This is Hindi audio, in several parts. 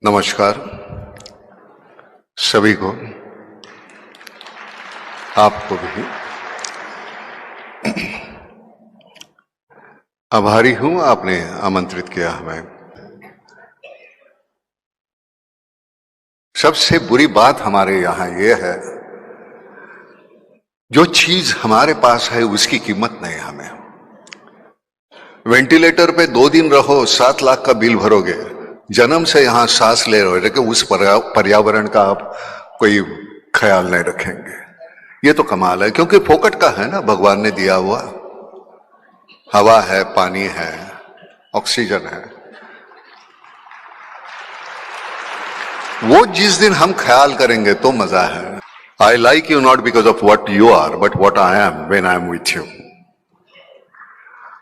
नमस्कार सभी को, आपको भी। आभारी हूं आपने आमंत्रित किया हमें। सबसे बुरी बात हमारे यहां यह है, जो चीज हमारे पास है उसकी कीमत नहीं हमें। वेंटिलेटर पे 2 दिन रहो, 7 लाख का बिल भरोगे। जन्म से यहां सांस ले रहे हो, लेकिन उस पर्यावरण का आप कोई ख्याल नहीं रखेंगे। ये तो कमाल है, क्योंकि फोकट का है ना, भगवान ने दिया हुआ। हवा है, पानी है, ऑक्सीजन है। वो जिस दिन हम ख्याल करेंगे तो मजा है। I like you not because of what you are, but what I am when I am with you.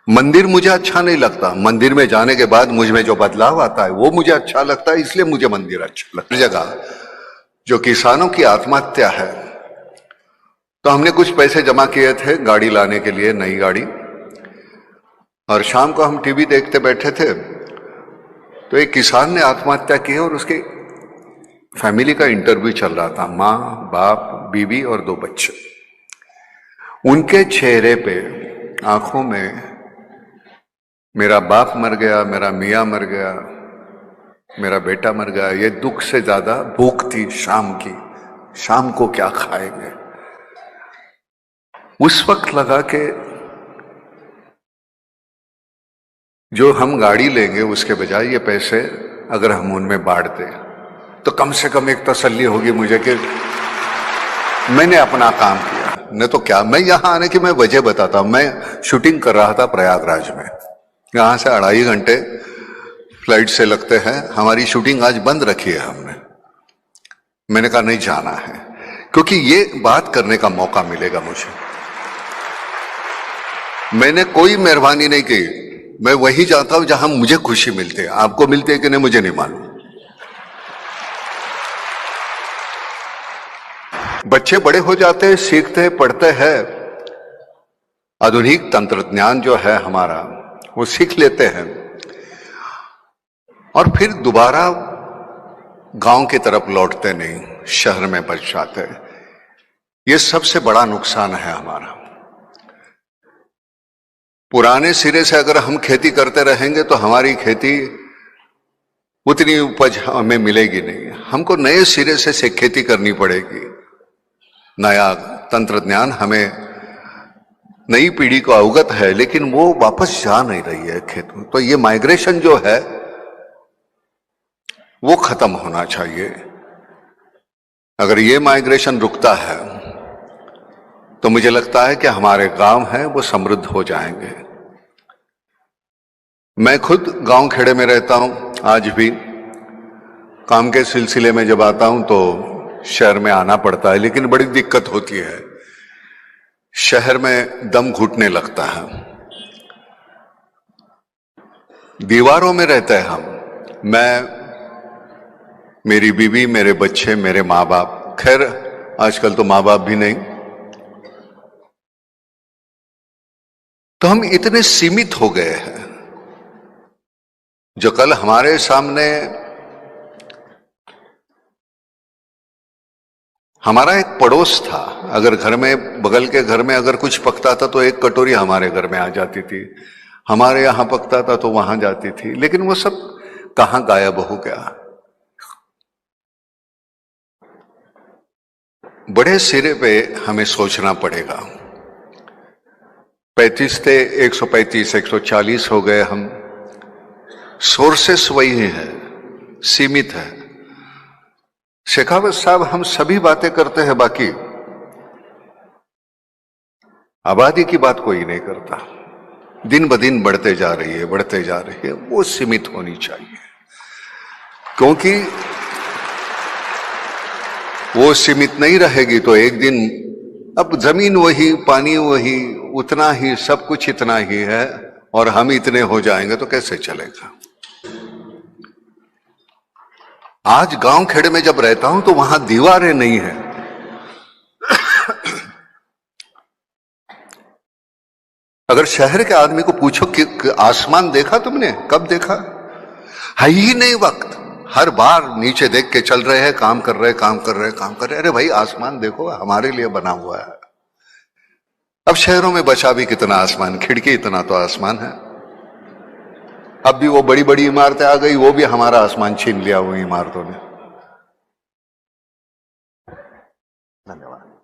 मंदिर मुझे अच्छा नहीं लगता, मंदिर में जाने के बाद मुझ में जो बदलाव आता है वो मुझे अच्छा लगता है, इसलिए मुझे मंदिर अच्छा लगता है। जगह जो किसानों की आत्महत्या है, तो हमने कुछ पैसे जमा किए थे गाड़ी लाने के लिए, नई गाड़ी। और शाम को हम टीवी देखते बैठे थे, तो एक किसान ने आत्महत्या की और उसके फैमिली का इंटरव्यू चल रहा था। माँ, बाप, बीवी और 2 बच्चे। उनके चेहरे पे, आंखों में, मेरा बाप मर गया, मेरा मियाँ मर गया, मेरा बेटा मर गया, ये दुख से ज्यादा भूख थी शाम की। शाम को क्या खाएंगे? उस वक्त लगा कि जो हम गाड़ी लेंगे उसके बजाय ये पैसे अगर हम उनमें बांट दें तो कम से कम एक तसल्ली होगी मुझे कि मैंने अपना काम किया। नहीं तो क्या, मैं यहां आने की मैं वजह बताता हूं। मैं शूटिंग कर रहा था प्रयागराज में। यहां से 2.5 घंटे फ्लाइट से लगते हैं। हमारी शूटिंग आज बंद रखी है हमने। मैंने कहा नहीं, जाना है, क्योंकि ये बात करने का मौका मिलेगा मुझे। मैंने कोई मेहरबानी नहीं की। मैं वहीं जाता हूं जहां मुझे खुशी मिलती है। आपको मिलती है कि नहीं मुझे नहीं मालूम। बच्चे बड़े हो जाते हैं, सीखते हैं, पढ़ते हैं। आधुनिक तंत्रज्ञान जो है हमारा, वो सीख लेते हैं और फिर दोबारा गांव की तरफ लौटते नहीं, शहर में बच जाते हैं। ये सबसे बड़ा नुकसान है हमारा। पुराने सिरे से अगर हम खेती करते रहेंगे तो हमारी खेती उतनी उपज हमें मिलेगी नहीं। हमको नए सिरे से खेती करनी पड़ेगी। नया तंत्रज्ञान हमें, नई पीढ़ी को अवगत है, लेकिन वो वापस जा नहीं रही है खेत में। तो ये माइग्रेशन जो है वो खत्म होना चाहिए। अगर ये माइग्रेशन रुकता है तो मुझे लगता है कि हमारे गांव हैं वो समृद्ध हो जाएंगे। मैं खुद गांव खेड़े में रहता हूं। आज भी काम के सिलसिले में जब आता हूं तो शहर में आना पड़ता है, लेकिन बड़ी दिक्कत होती है। शहर में दम घुटने लगता है। दीवारों में रहते हैं हम। मैं, मेरी बीवी, मेरे बच्चे, मेरे माँ बाप। खैर आजकल तो माँ बाप भी नहीं। तो हम इतने सीमित हो गए हैं। जो कल हमारे सामने हमारा एक पड़ोस था, अगर घर में, बगल के घर में अगर कुछ पकता था तो एक कटोरी हमारे घर में आ जाती थी। हमारे यहां पकता था तो वहां जाती थी, लेकिन वो सब कहां गायब हो गया। बड़े सिरे पे हमें सोचना पड़ेगा। 35 थे, 135, 140 हो गए हम। सोर्सेस वही है, सीमित है। शेखावत साहब, हम सभी बातें करते हैं, बाकी आबादी की बात कोई नहीं करता। दिन ब दिन बढ़ते जा रही है, बढ़ते जा रही है। वो सीमित होनी चाहिए, क्योंकि वो सीमित नहीं रहेगी तो एक दिन, अब जमीन वही, पानी वही, उतना ही, सब कुछ इतना ही है, और हम इतने हो जाएंगे तो कैसे चलेगा। आज गांव खेड़े में जब रहता हूं तो वहां दीवारें नहीं है। अगर शहर के आदमी को पूछो कि आसमान देखा तुमने, कब देखा, है ही नहीं वक्त। हर बार नीचे देख के चल रहे हैं, काम कर रहे, काम कर रहे, काम कर रहे। अरे भाई आसमान देखो, हमारे लिए बना हुआ है। अब शहरों में बचा भी कितना आसमान, खिड़की इतना तो आसमान है। अब भी वो बड़ी बड़ी इमारतें आ गई, वो भी हमारा आसमान छीन लिया वो इमारतों ने। धन्यवाद।